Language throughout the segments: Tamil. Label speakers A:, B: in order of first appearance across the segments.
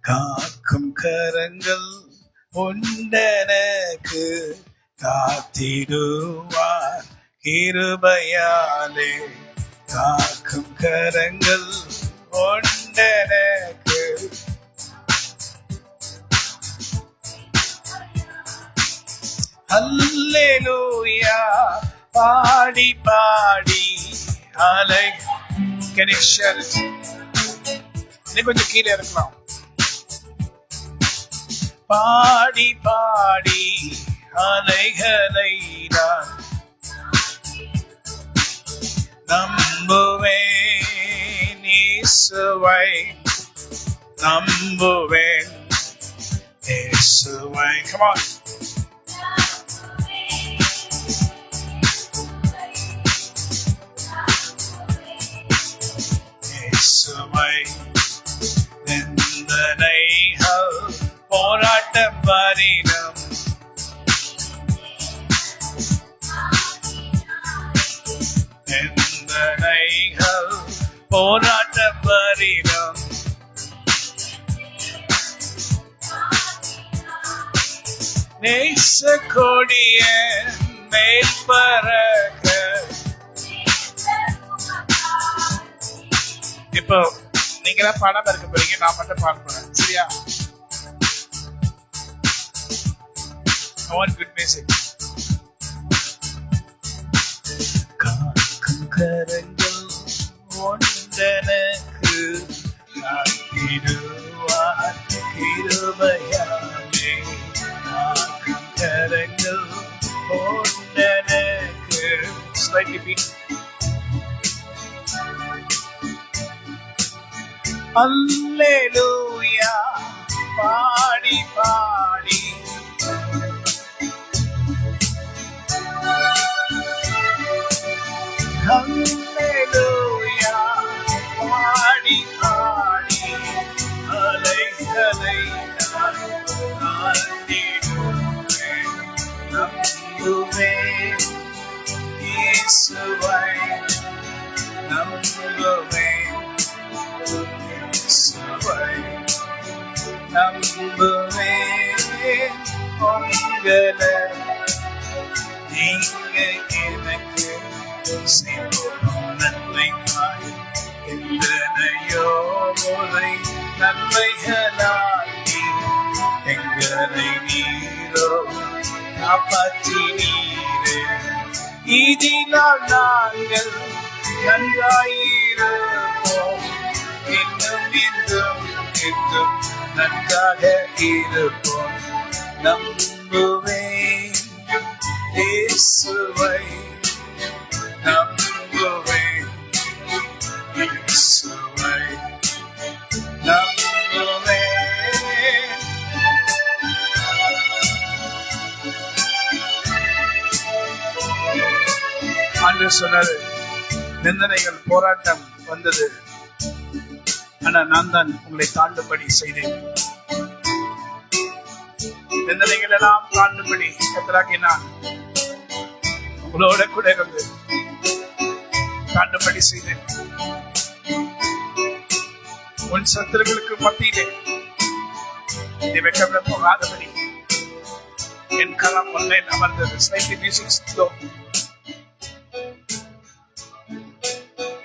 A: காக்கும் கரங்கள் உண்டனக்கு காத்திடுவார் கிருபையாலே. காக்கும் கரங்கள் உண்டனக்கு. அல்லேலூயா பாடி பாடி அலை. கணேஷர் இன்னும் கொஞ்சம் கீழே இருக்கலாம். பாடி பாடி அலைகளை நான் நம்புவேன், இயேசுவை நம்புவேன், இயேசுவை. Come on. இயேசுவை. நிந்தனைகள் போராட்டம் வரினும் நிந்தனைகள் போராட்டம் வரினும் நேச கொடிய மேல் பறக்க. இப்போ நீங்களா பாடாம இருக்க போறீங்க, நான் மட்டும் பாட போறேன். சரியா? Good music. காக்கும் கரங்கள் ஒன்றனக்கு காத்திடுவார் கிருபையாலே. காக்கும் கரங்கள் ஒன்றனக்கு. Slightly beat. அல்லேலூயா பாடி பாடி அல்லேலூயா பாடி பாடி அலைகளை காத்திடுவேன், நம்புவேன், இயேசுவை நம்புவேன், இயேசுவை நம்புவேன். உங்களை நீங்க எனக்கு நன்மைக்காய் எங்களையோ முறை நன்மைகளாக்கி எங்களை நீரோ காப்பாற்றினீரே. இதினால் நாங்கள் நன்றாயிருப்போம், இன்னும் இன்னும் இன்னும் நன்றாக இருப்போம். நம்புவேன், இயேசுவை நம்புவேன், இயேசுவை நம்புவேன். ஆண்டவர் சொன்னாரு, நிந்தனைகள் போராட்டம் வந்தது, ஆனா நான் தான் உங்களை தாண்டும்படி செய்தேன். நிந்தனைகள் எல்லாம் தாண்டும்படி கர்த்தராகிய நான் உங்களோட கூட இருந்து தாண்டும்படி செய்தேன். உன் சத்துருக்களுக்கு மத்தியிலே நீ வெட்கப்பட போகாதபடி என் கரம் ஒன்றை அமர்ந்தது. Slightly music slow.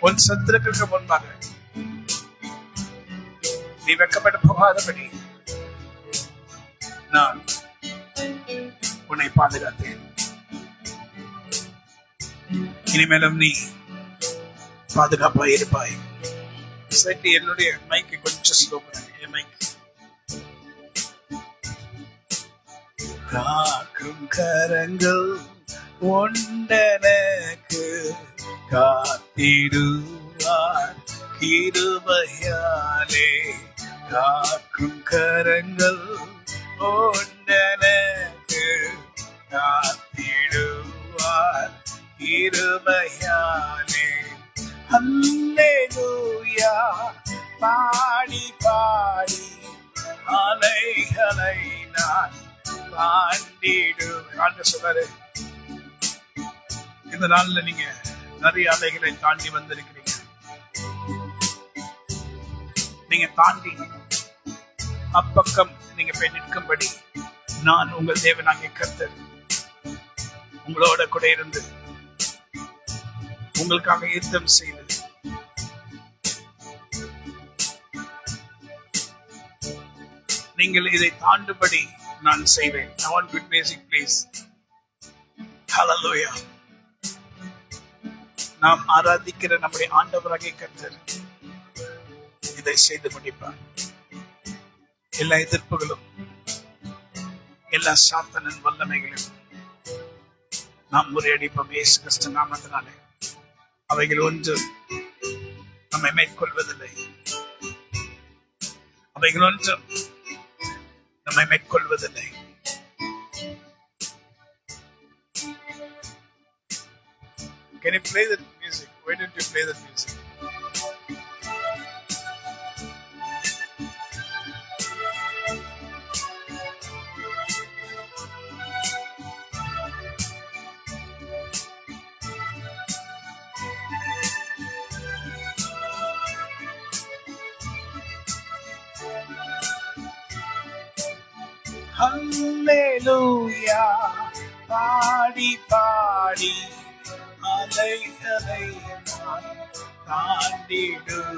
A: உன் சத்துருக்களுக்கு முன்பாக நீ வெட்கப்பட போகாதபடி நான் உன்னை பாதுகாத்தேன். இனிமேலும் நீ பாதுகாப்பாய் இருப்பாய். சரி, என்னுடைய மைக்கு கொஞ்சம் ஸ்லோ பண்ணுங்க. என் மைக். காக்கும் கரங்கள் ஒன்றனக்கு காத்திடுவார் கிருபையாலே. காக்கும் கரங்கள் ஒன்றனக்கு காத்திடுவார் கிருபையாலே. அல்லேலூயா பாடி பாடி அலைகளை நான் தாண்டிடுவேன். ஆண்டவர் சொல்றாரு, இந்த நாள்ல நீங்க நிறைய அலைகளை தாண்டி வந்திருக்கிறீங்க. நீங்க தாண்டி அப்பக்கம் நீங்க போய் நிற்கும்படி நான் உங்கள் தேவனாகிய கர்த்தர் உங்களோட கூட இருந்து உங்களுக்காக யுத்தம் செய்து நீங்கள் இதை தாண்டும்படி நான் செய்வேன். I want good music please. Hallelujah. நாம் ஆராதிக்கிற நம்முடைய ஆண்டவராகிய கர்த்தர் இதை செய்து முடிப்பார். எல்லா எதிர்ப்புகளும் எல்லா சாத்தானின் வல்லமைகளும் நாம் முறியடிப்போம் இயேசு கிறிஸ்து நாமத்தினாலே. அவைகள் ஒன்று நம்மை மேற்கொள்வதில்லை. அவைகள் ஒன்றும் நம்மை மேற்கொள்வதில்லை. Can you play that music? Why don't you play that music? Hallelujah, பாடி பாடி அலைகளை நான் தாண்டிடுவேன்.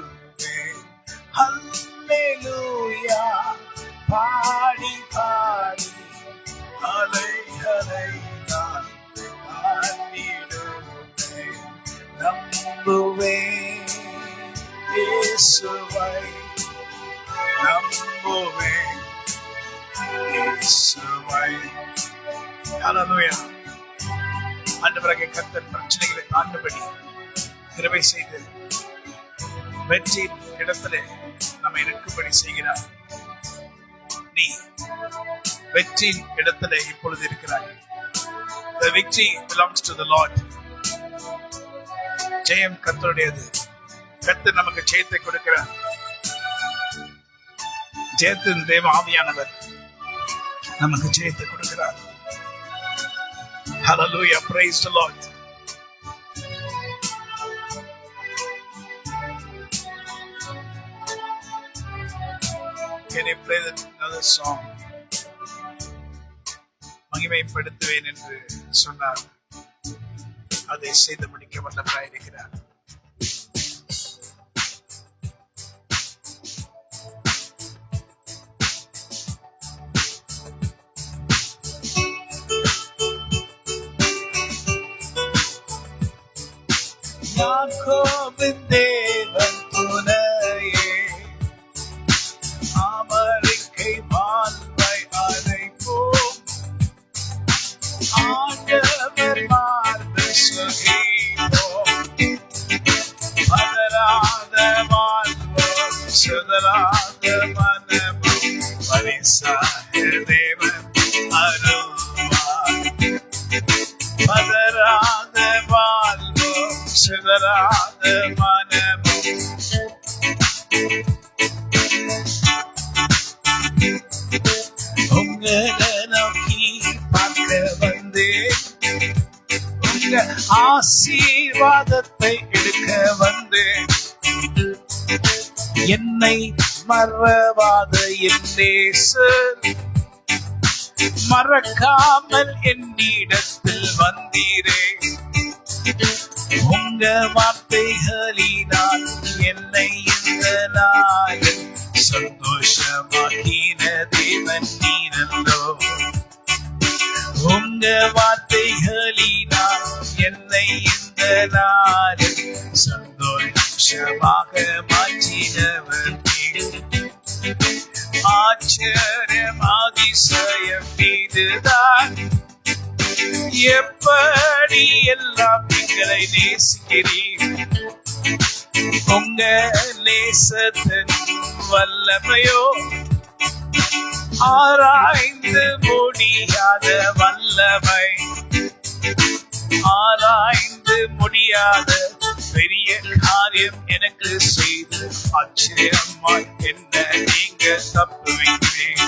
A: Hallelujah, பாடி பாடி அலைகளை நான் தாண்டிடுவேன். நம்புவேன் இயேசுவை, நம்புவேன் Hallelujah. ஆண்டவராகிய கர்த்தர் பிரச்சனைகளை தாண்டும்படி கிருபை செய்து வெற்றியின் இடத்திலே நம்ம இருக்கும்படி செய்கிறார். நீ வெற்றியின் இடத்திலே இப்பொழுது இருக்கிறாய். The victory belongs to the Lord. ஜெயம் கர்த்தருடையது. கர்த்தர் நமக்கு ஜெயத்தை கொடுக்கிறார். ஜெயத்தின் தேவ ஆவியானவர் நமக்கு ஜெயத்தை கொடுக்கிறார். Hallelujah, praise the Lord. Can you play another song? மகிமைப்படுத்துவேன் என்று சொன்னார். அதை செய்து முடிக்க வல்லவராய் இருக்கிறார். யாக்கோபின் தேவன் துணையே, அமெரிக்கை வாழ்வை அழைப்போம். ஆண்டவர் மார்பு சுகிப்போம். பதறாத வாழ்வோம், சுதராத மனமும் பரிசாக தேவன் அருள்வார். பதறாத வாழ்வோம், சுதராத மனமும். உங்களை நோக்கி பார்க்க வந்தேன், உங்க ஆசீர்வாதத்தை எடுக்க வந்தேன். என்னை மறவாத என் நேசர், மறக்காமல் என்னிடத்தில் வந்தீரே. உங்க வார்த்தைகளினால் என்னை இந்த நாளில் சந்தோஷமாக்கின தேவன் நீரல்லோ. உங்க வார்த்தைகளினால் என்னை இந்த நாளில் சந்தோஷமாக மாற்றினவர் நீர். ஆச்சரியம் அதிசயம் இதுதான், எப்படி எல்லாம் எங்களை நேசிக்கிறீர். உங்க நேசத்தின் வல்லமையோ ஆராய்ந்து முடியாத வல்லமை. ஆராய்ந்து முடியாத பெரிய காரியம் எனக்கு செய்து ஆச்சரியமாய் என்ன நீங்க தப்புவிக்கிறீர்.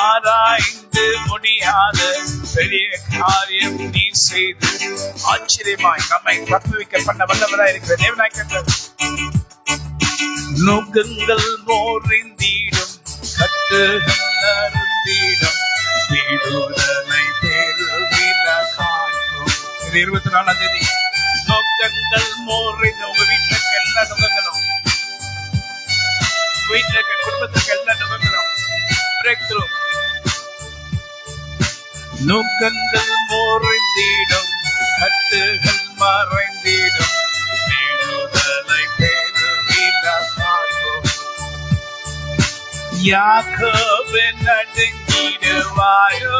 A: ஆராய்ந்து முடியாத பெரிய காரியம் நீ செய்து ஆச்சரியமாய் நம்மை தப்புவிக்க பண்ண வல்லவராய் இருக்கிற தேவனாய் கர்த்தர். நோக்கங்கள் மோர்ந்திடும் கட்டுகள் நறுந்திடும் விடுதலை பெருவில காண்போம். 24ஆம் தேதி நோக்கங்கள் முறிந்து உங்க வீட்டுல இருக்க எல்லா நுகங்களும், வீட்டுல இருக்க குடும்பத்துக்கு எல்லா நுகங்களும் பிரேக் த்ரூ. நோக்கங்கள் முறிந்திடும் கட்டுகள் மறைந்திடும் விடுதலை பெருவில காண்போம். யாக்கோபின் நடுங்கிடுவாயோ,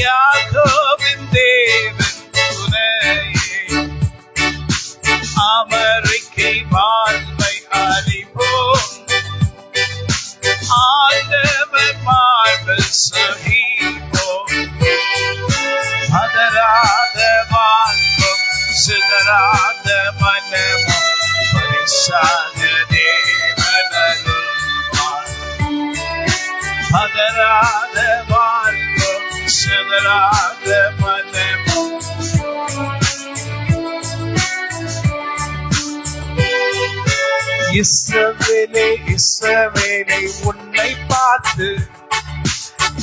A: யாக்கோபின் தேவன் துணையே, அமெரிக்கை வாழ்வை அளிப்போம், ஆண்டவர் வாழ்வில் சகிப்போம். பதறாத வாழ்வும் சிதறாத மனமும் பரிசாக தேவனருள்வார். பதறாத வாழ்வும் சிதறாத மனமும். இஸ்ரவேலே இஸ்ரவேலே உன்னை பார்த்து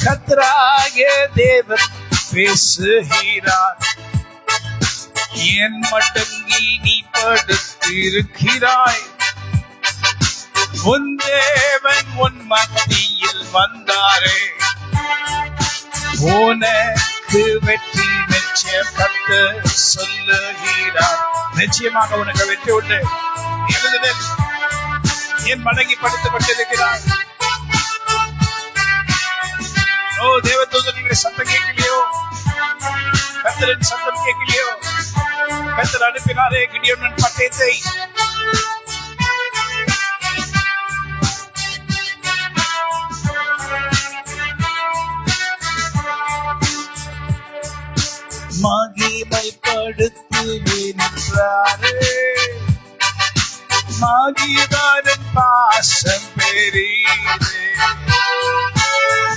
A: கர்த்தராகிய தேவன் பேசுகிறார். என் மடங்கி நீ படுத்திருக்கிறாய், உன் தேவன் உன் மத்தியில் வந்தாரே. உனக்கு வெற்றி நிச்சயம் கர்த்தர் சொல்லுகிறார். நிச்சயமாக உனக்கு வெற்றி உண்டு. எழுதுதல் என் மடங்கி படுத்தப்பட்டிருக்கிறார். ஓ தேவதூதனுடைய சத்தம் கேட்கலையோ, கர்த்தரின் சத்தம் கேட்கலையோ? கர்த்தர் அனுப்பினாரே கிடியோனின் பட்டயத்தை. மகிமைப்படுத்துவேன் என்றாரே, மகிதாரின் பாசம் பெரியதே.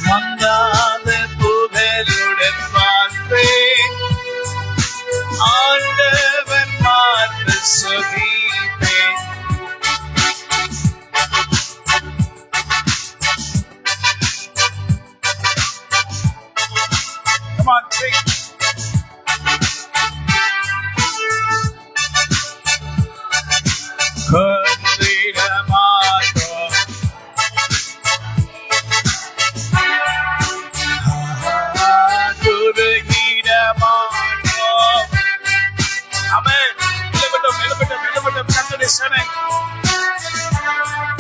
A: மங்காத புகழுடன் வாழ்வேன், ஆண்டவர் மார்பு சுகிப்பேன். Come on, sing.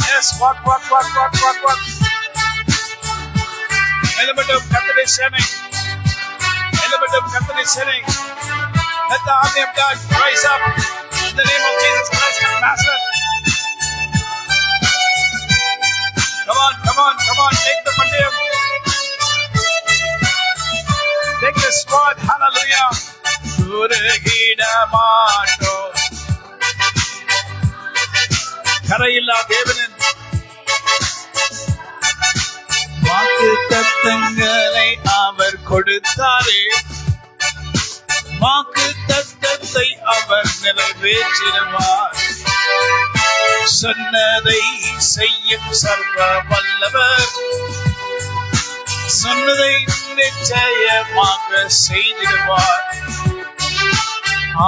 A: Yes, walk. Element of Kantare Shanai. Element of Kantare Shanai. Let the army of God rise up in the name of Jesus Christ of Nazareth. Come on, take the Matayam. Take the sword, hallelujah. Durgida Mato. கரையில்லா தேவனின் வாக்குத்தத்தங்களை அவர் கொடுத்தாரே, வாக்குத்தத்தத்தை அவர் நிறைவேற்றிடுவார். சொன்னதை செய்யும் சர்வ வல்லவர், சொன்னதை நிச்சயமாக செய்திடுவார்.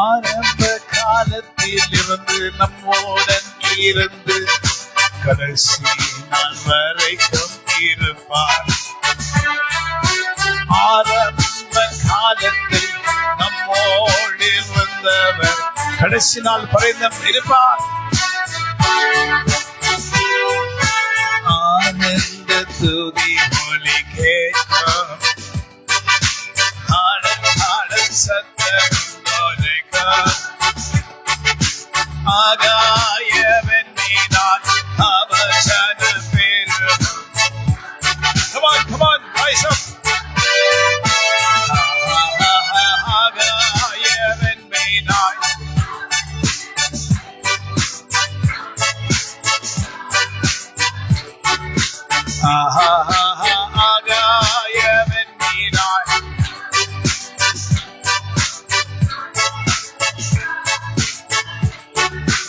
A: ஆரம்ப காலத்தில் இருந்து நம்முடன் இருந்து கடைசி நாள் வரைக்கும் இருப்பார். ஆரம்ப காலத்தில் நம்மோடு இருந்தவர் கடைசி நாள் பரைந்தும் இருப்பார். ஆனந்த துதி மொழி கேட்கும், ஆடல் சத்தம் ஆகாயவன் மீதாய் அவசர பெரும். Come on, rise up. ஆகாயவன் மீதாய் ஆகாயவன் மீதாய்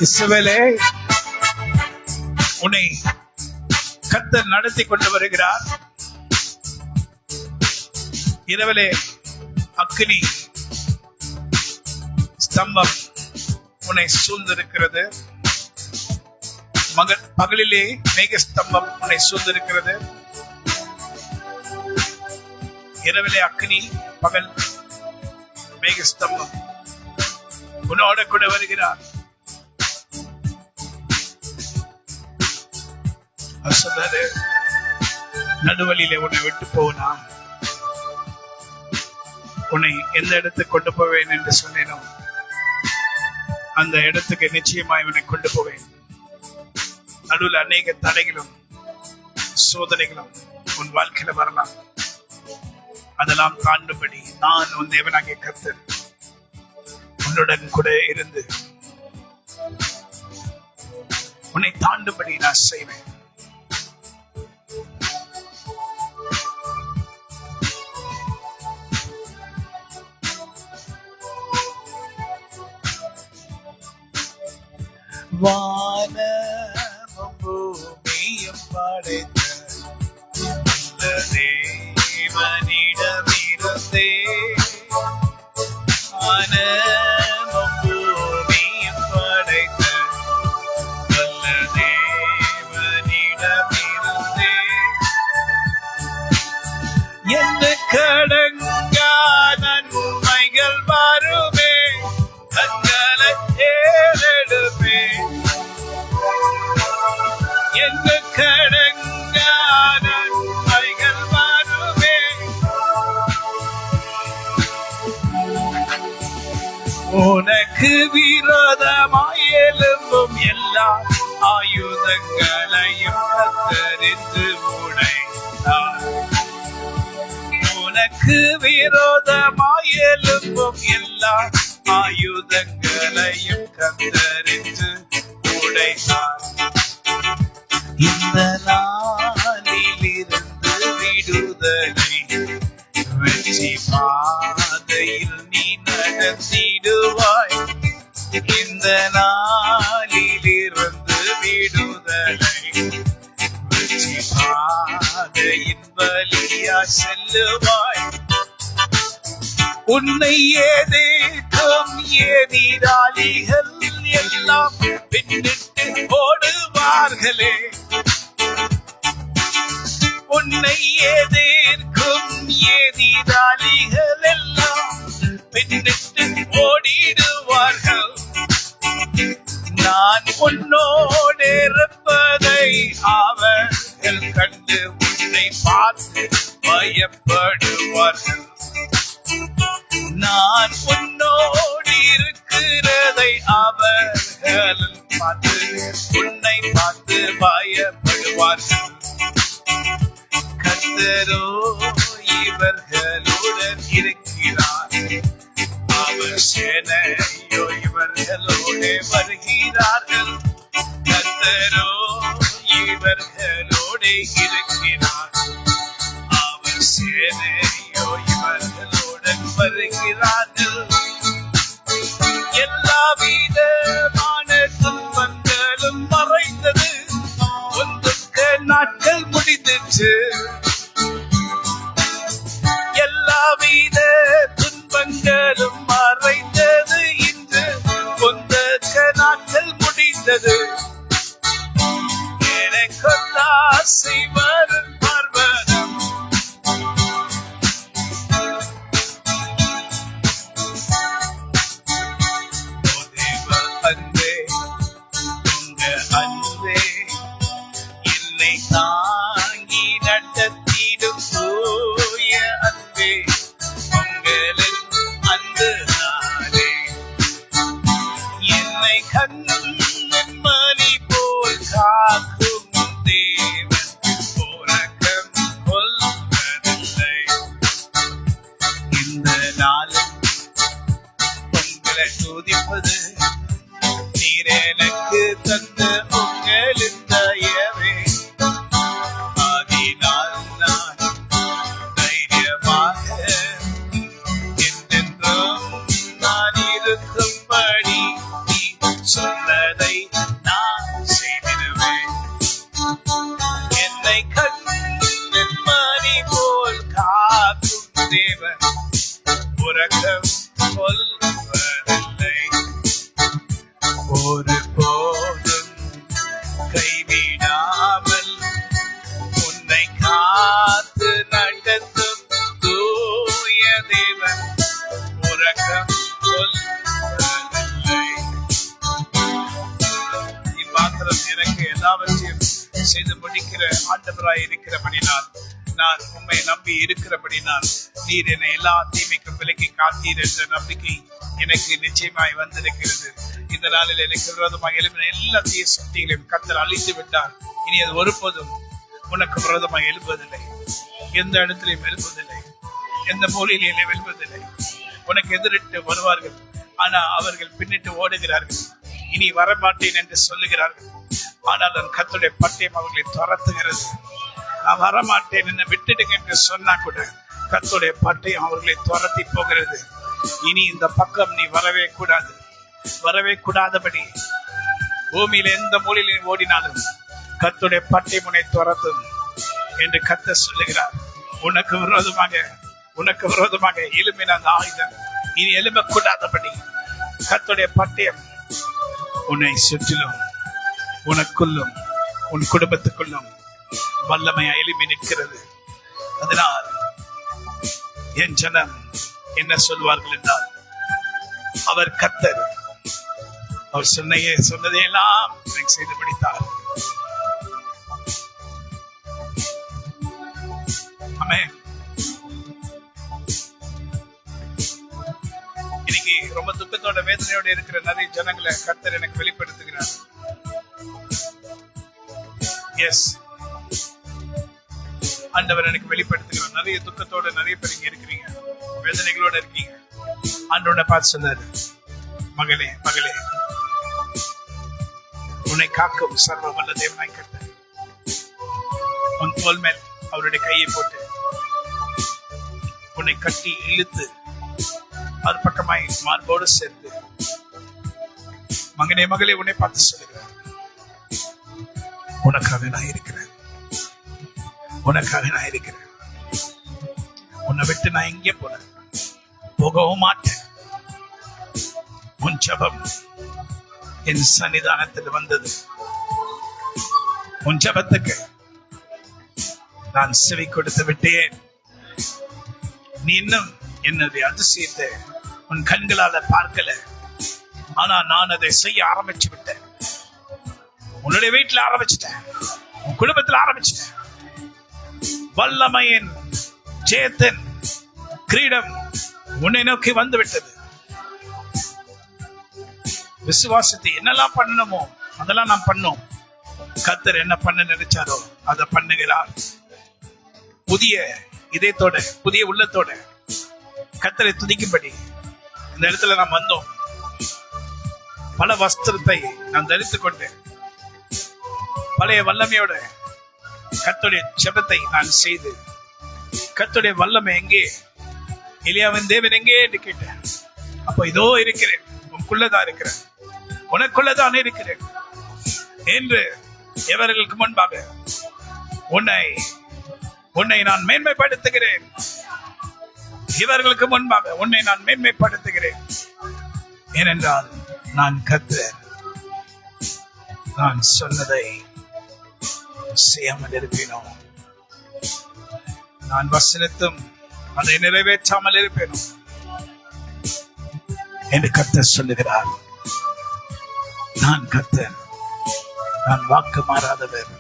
A: இஸ்ரவேலே உன்னை கர்த்தர் நடத்தி கொண்டு வருகிறார். இரவிலே அக்கினி ஸ்தம்பம் உன்னை சூழ்ந்திருக்கிறது. பகலிலே மேகஸ்தம்பம் உன்னை சூழ்ந்திருக்கிறது. இரவிலே அக்கினி, பகல் மேகஸ்தம்பம் உன்னோட கூட வருகிறார். சொன்னாரு, நடுவழியிலே உன்னை விட்டு போனா உன்னை எந்த இடத்துக்கு கொண்டு போவேன் என்று சொன்னேனோ அந்த இடத்துக்கு நிச்சயமாய் உன்னை கொண்டு போவேன். நடுவில் அநேக தடைகளும் சோதனைகளும் உன் வாழ்க்கையில வரலாம். அதெல்லாம் தாண்டும்படி நான் உன் தேவனாகிய கர்த்தர் உன்னுடன் கூட இருந்து உன்னை தாண்டும்படி நான் செய்வேன். வானமும் பூமியும் படைத்த தேவனிடமிருந்தே வானமும் பூமியும் படைத்த வல்ல தேவனிடமிருந்தே என்ன கடங்கா நன்மைகள் வருமே, கண்களை ஏறெடுப்பே. என்ன கடங்கான நன்மைகள் வருமே, உனக்கு விரோதமாய் எழும்பும் எல்லா ஆயுதங்களையும் கத்தறிந்து உடைத்தார். உனக்கு விரோதமாய் எழும்பும் எல்லா ஆயுதங்களையும் கத்தறிந்து உடைத்தார். இந்த நாளிலிருந்து விடுதலை வெற்றி பாதையில் நீ நடத்திடுவாய். இந்த நாளிலிருந்து விடுதலை வெற்றி பாதையின் வழியா செல்லுவாய். உன்னை எதிர்க்கும் எதிராளிகள் எல்லாம் பின்னிட்டு ஓடுவார்களே. உன்னை எதிர்க்கும் எதிராளிகள் எல்லாம் பின்னிட்டு ஓடிடுவார்கள். நான் உன்னோடு இருப்பதை அவர்கள் கண்டு உன்னை பார்த்து பயப்படுவார்கள். நான் உன்னோடு இருக்கிறதை அவர்கள் பார்த்து உன்னை பார்த்து பயப்படுவார்கள். கர்த்தரோ இவர்களுடன் இருக்கிறார், அவர் சேனையோ இவர்களோடு வருகிறார்கள். கர்த்தரோ இவர்களோடு இருக்கிறார், அவர் சேனையோ இவர்களுடன் வருகிறார்கள். எல்லா விதமான துன்பங்களும் மறைந்தது, ஒன்றுக்கு நாட்கள் முடிந்துச்சு. எல்லாவித துன்பங்களும் மறைந்தது, இன்று ஒன்றுக்கு நாட்கள் முடிந்தது. எனக்கு ஆசை வரும் பர்வதம் அன்பே, உங்க அன்பே என்னை தாங்கி நடத்திடும் தூய அன்பே, உங்களின் அன்பு நானே. என்னை கண்ணின் மணி போல் காக்கும் தேவன் உறக்கம் கொள்வதில்லை. இந்த நாளும் உங்களை துதிப்பது நீர் எனக்கு தந்த உன்னை கண்ணின் மணி போல் காக்கும் தேவன் உறக்கம் கொள்வதில்லை. ஒரு போதும் கைவிடாமல் உன்னை காத்து நடத்தும் தூய தேவன் உறக்கம் கொள்வதில்லை. இம்மாத்திரம் எனக்கு எல்லாவற்றையும் செய்து முடிக்கிற ஆண்டவராய் இருக்கிறபடினால், நான் உம்மை நம்பி இருக்கிறபடினால், நீர் என்னை எல்லா தீமைக்கும் விலக்கி காத்தீர் என்ற நம்பிக்கை எனக்கு நிச்சயமாய் வந்திருக்கிறது. இந்த நாளில் எனக்கு விரோதமாக எழுப்பின எல்லா தீய சக்திகளையும் கர்த்தர் அழித்து விட்டார். இனி அது ஒருபோதும் உனக்கு விரோதமாக எழுப்புவதில்லை, எந்த இடத்திலையும் எழுப்புவதில்லை, எந்த மூலையிலையும் எழுப்புவதில்லை. உனக்கு எதிரிட்டு வருவார்கள், ஆனா அவர்கள் பின்னிட்டு ஓடுகிறார்கள். இனி வரமாட்டேன் என்று சொல்லுகிறார்கள், ஆனால் அந்த கர்த்தருடைய பட்டயம் அவர்களை துரத்துகிறது. நான் வரமாட்டேன் என்ன விட்டுடுங்க என்று சொன்னா கூட கர்த்தருடைய பட்டயம் அவர்களை துரத்தி போகிறது. இனி இந்த பக்கம் நீ வரவே கூடாது. வரவே கூடாதபடி பூமியில எந்த மூலையிலும் ஓடினாலும் கர்த்தருடைய பட்டயம் உன்னை துரத்தும் என்று கர்த்தர் சொல்லுகிறார். உனக்கு விரோதமாக எழும்பின அந்த ஆயுதம் இனி எழும்பக்கூடாதபடி கர்த்தருடைய பட்டயம் உன்னை சுற்றிலும் உனக்குள்ளும் உன் குடும்பத்துக்குள்ளும் வல்லமையா எழுப்பி நிற்கிறது. அதனால் என் ஜனம் என்ன சொல்வார்கள் என்றால், அவர் கர்த்தர், அவர் சொன்னதையெல்லாம் எனக்கு செய்து முடித்தார். ஆமென். இன்னைக்கு ரொம்ப துக்கத்தோட வேதனையோட இருக்கிற நிறைய ஜனங்களை கர்த்தர் எனக்கு வெளிப்படுத்துகிறார். எஸ், ஆண்டவர் எனக்கு வெளிப்படுத்துகிறார். நிறைய துக்கத்தோட நிறைய பேர் இங்க இருக்கிறீங்க, வேதனைகளோட இருக்கீங்க. ஆண்டவரை பார்த்து சொன்னாரு, மகளே மகளே, உன்னை காக்கும் சர்வ வல்ல தேவனாய் கர்த்தர் உன் தோள் மேல் அவருடைய கையை போட்டு உன்னை கட்டி இழுத்து அது பக்கமாய் மார்போடு சேர்த்து, மகனே மகளே, உன்னை பார்த்து சொல்லுகிறார், உனக்காக நான் இருக்கிறேன், உனக்காக நான் இருக்கிறேன். உன்னை விட்டு நான் எங்கே போகவும் மாட்டேன். உன் ஜெபம் என் சன்னிதானத்தில் வந்தது. உன் ஜெபத்துக்கு நான் செவி கொடுத்து விட்டேன். நீ இன்னும் என்னுடைய அதிசயத்தை உன் கண்களால பார்க்கல, ஆனா நான் அதை செய்ய ஆரம்பிச்சு விட்டேன். உன்னுடைய வீட்டில் ஆரம்பிச்சிட்டேன், உன் குடும்பத்தில் ஆரம்பிச்சிட்டேன். வல்லமையின் ஜெயத்தின் கிரீடம் உன்னை நோக்கி வந்து விட்டது. விசுவாசத்தை என்னெல்லாம் பண்ணணுமோ அதெல்லாம் நாம் பண்ணோம். கர்த்தர் என்ன பண்ண நினைச்சாரோ அதை பண்ணுகிறார். புதிய இதயத்தோட, புதிய உள்ளத்தோட கர்த்தரை துதிக்கும்படி இந்த இடத்துல நாம் வந்தோம். பல வஸ்திரத்தை நான் தரித்துக் கொண்டேன். பழைய வல்லமையோட கர்த்தருடைய ஜெபத்தை நான் செய்து, கர்த்தருடைய வல்லமை எங்கே, எலியாவின் தேவன் எங்கே என்று கேட்டேன். அப்ப இதோ இருக்கிறேன், உனக்குள்ளதான் இருக்கிறேன், உனக்குள்ளதான் இருக்கிறேன் என்று எவர்களுக்கு முன்பாக உன்னை நான் மேன்மைப்படுத்துகிறேன். இவர்களுக்கு முன்பாக உன்னை நான் மேன்மைப்படுத்துகிறேன். ஏனென்றால் நான் கர்த்தர், நான் சொன்னதை செய்யாமல் இருப்பேனோ, நான் வசனத்தும் அதை நிறைவேற்றாமல் இருப்பேனோ என்று கர்த்தர் சொல்லுகிறார். நான் கர்த்தர், நான் வாக்கு மாறாதவர்.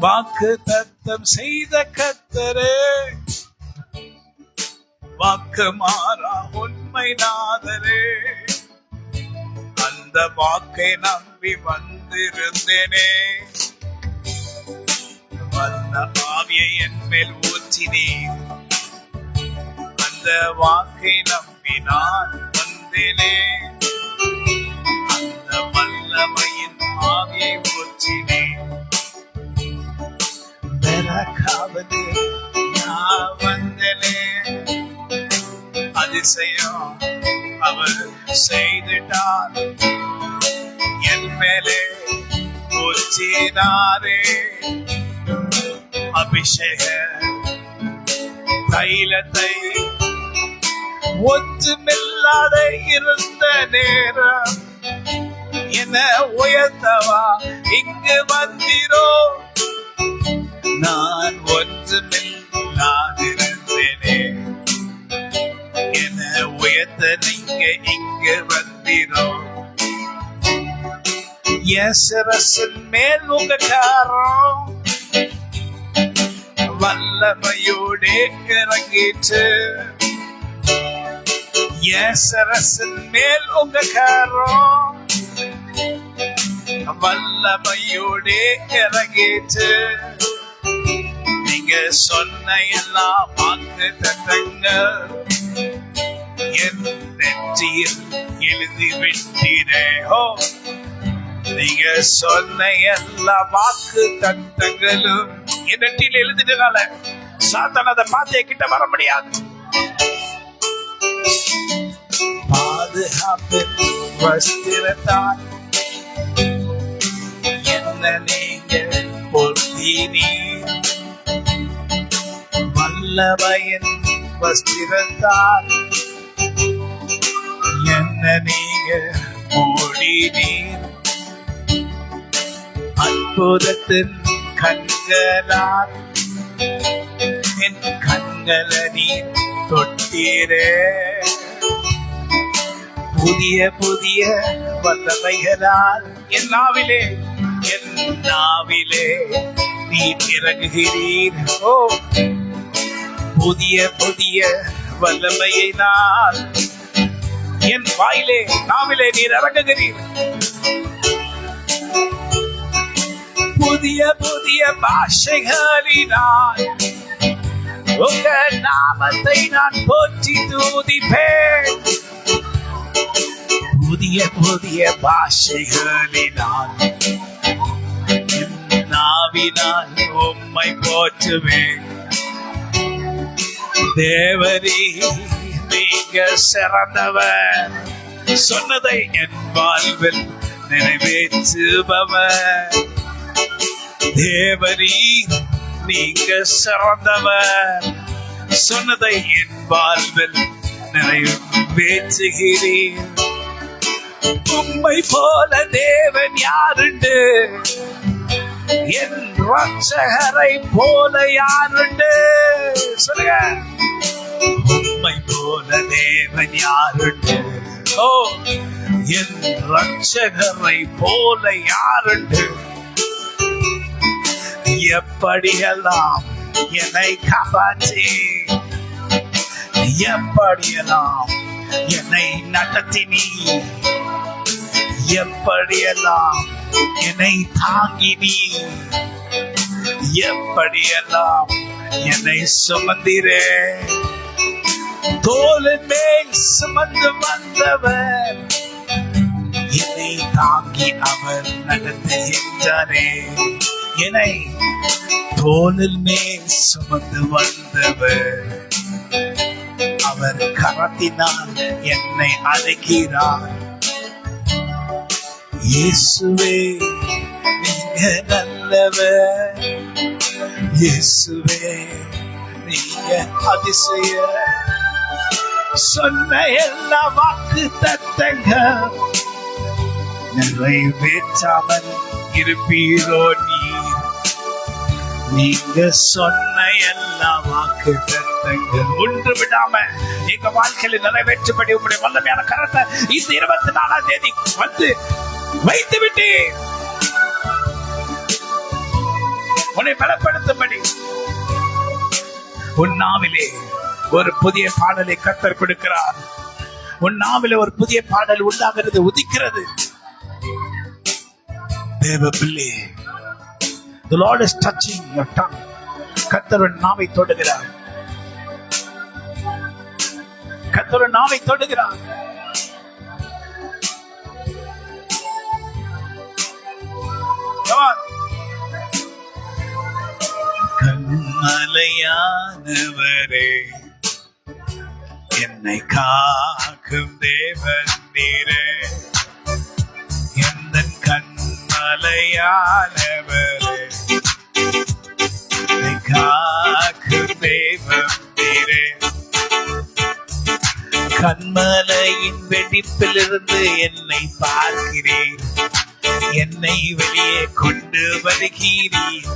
A: வாக்கு தத்தம் செய்த கர்த்தரே, வாக்கு மாறா உண்மை நாதரே, அந்த வாக்கை நம்பி வந்திருந்தேனே. வந்த ஆவியை என் மேல் ஊற்றினேன், அந்த வாக்கை நம்பி நான் வந்தேனே. அந்த வல்லமையின் ஆவியை ஊற்றினேன், பெறக்காவதே நான் வந்தேனே. அதிசயம் அவர் செய்துட்டார், என் மேலே ஊற்றினாரே அபிஷேக தைலத்தை ஒன்றுமில்லாத இருந்த நேரம் என்ன உயர்த்தவா இங்கு வந்திரோ நான் ஒன்றுமில்லாதிருந்தேனே என்ன உயர்த்த நீங்க இங்கு வந்திரோ என் சிரசின் மேல் உங்க காரம் வல்லமையோடே இறங்கிட்டு என் சிரசின் மேல் உங்க காரம் வல்லமையோடே இறங்கிட்டு நீங்க சொன்ன எல்லா வாக்கு தத்தங்கள் என் நெற்றியில் எழுதி விட்டீரே நீங்க சொன்ன எல்லா வாக்கு தத்தங்களும் என் நெற்றியில் எழுதிட்டனால சாத்தான் அதை பார்த்து கிட்ட வர முடியாது. பாதுகாப்பு வஸ்திரத்தான் என்ன நீங்க பொருத்தினீர் வல்லமையின் வஸ்திரத்தான் என்ன நீங்க மூடினீர் அற்புதத்தின் கண்களால் என் கண்களை நீர் தொட்டீரே புதிய புதிய வல்லமைகளால் என் நாவிலே நீர் இறங்குகிறீர் புதிய புதிய வல்லமையினால் என் வாயிலே நாவிலே நீர் இறங்குகிறீர் புதிய புதிய பாஷைகளினால் உங்க நாமத்தை நான் போற்றி தூதிப்பேன் புதிய புதிய பாஷைகளினால் நாவினால் உம்மை போற்றுவேன் தேவரே நீங்க சிறந்தவர் சொன்னதை என் வாழ்வில் நிறைவேற்றுபவர் தேவரே நீங்க சிறந்தவர் சொன்னதை என் வாழ்வில் நிறைவேற்றுகிறீர் உம்மை போல தேவன் யாருண்டு என் ரட்சகரை போல யாருண்டு சொல்லுங்க உம்மை போல தேவன் யாருண்டு என் ரட்சகரை போல யாருண்டு எப்படியெல்லாம் என்னை காப்பாற்றி எப்படியெல்லாம் என்னை நடத்தினீ எப்படியெல்லாம் என்னை தாங்கினீ எப்படியெல்லாம் என்னை சுமந்திரே தோளின் மேல் சுமந்து வந்தவர் என்னை தாங்கி அவர் நடத்துகின்றாரே என்னை தோளின் மேல் சுமந்து வந்தவர் அவர் கரத்தினால் என்னை அழைக்கிறார் இயேசுவே நீங்க நல்லவர் இயேசுவே நீங்க அதிசய சொன்ன எல்லா வாக்கு தத்தங்கள் நிறைவேற்றாமல் இருப்பீரோ நீங்க சொன்ன எல்லா வாக்கு தத்தங்கள் ஒன்று விடாம எங்க வாழ்க்கையில நிறைவேற்றபடி உங்களுடைய வல்லமையான கரத்தை இந்த 24ஆம் தேதி வந்து வைத்து விட்டு உன்னை பலப்படுத்தும்படி உன் நாவிலே ஒரு புதிய பாடலை கர்த்தர் கொடுக்கிறார் உன் நாவிலே ஒரு புதிய பாடல் உண்டாகிறது உதிக்கிறது தேவ பிள்ளை The Lord is touching your tongue. கர்த்தர் நாவை தொடுகிறார் கர்த்தர் நாவை தொடுகிறார் கண்மலையானவரே என்னை காக்கும் தேவன் நீரே எந்த கண்மலையானவரே கண்மலையானவரே, காக்கும் தெய்வம் நீரே. கண்மலையின் வெடிப்பிலிருந்து என்னை பார்க்கிறேன், என்னை வெளியே கொண்டு வருகிறீர்.